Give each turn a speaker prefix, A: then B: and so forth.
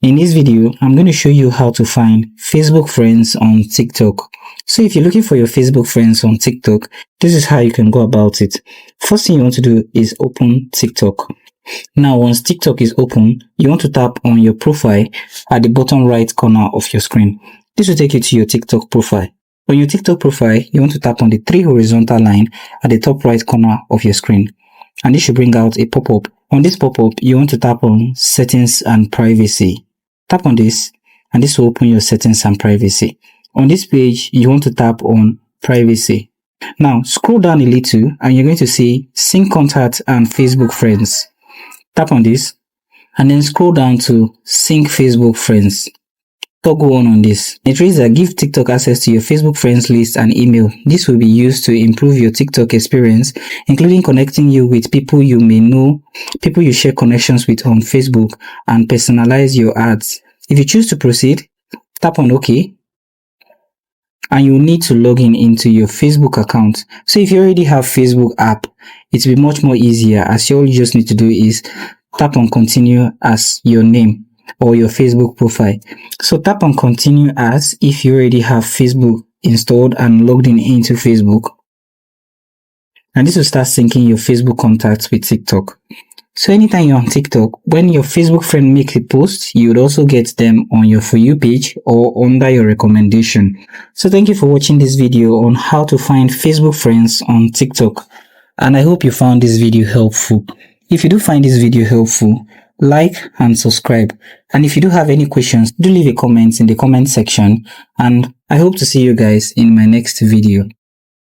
A: In this video, I'm going to show you how to find Facebook friends on TikTok. So if you're looking for your Facebook friends on TikTok, this is how you can go about it. First thing you want to do is open TikTok. Now, once TikTok is open, you want to tap on your profile at the bottom right corner of your screen. This will take you to your TikTok profile. On your TikTok profile, you want to tap on the three horizontal line at the top right corner of your screen. And this should bring out a pop-up. On this pop-up, you want to tap on Settings and Privacy. Tap on this, and this will open your settings and privacy. On this page, you want to tap on Privacy. Now, scroll down a little, and you're going to see Sync Contact and Facebook Friends. Tap on this, and then scroll down to Sync Facebook Friends. Toggle on this. It reads that give TikTok access to your Facebook friends list and email. This will be used to improve your TikTok experience, including connecting you with people you may know, people you share connections with on Facebook, and personalize your ads. If you choose to proceed, tap on OK, and you'll need to log in into your Facebook account. So if you already have Facebook app, it will be much more easier, as all you just need to do is tap on continue as your name or your Facebook profile. So tap on continue as if you already have Facebook installed and logged in into Facebook. And this will start syncing your Facebook contacts with TikTok. So anytime you're on TikTok, when your Facebook friend makes a post, you would also get them on your For You page or under your recommendation. So thank you for watching this video on how to find Facebook friends on TikTok. And I hope you found this video helpful. If you do find this video helpful, like and subscribe. And if you do have any questions, do leave a comment in the comment section. And I hope to see you guys in my next video.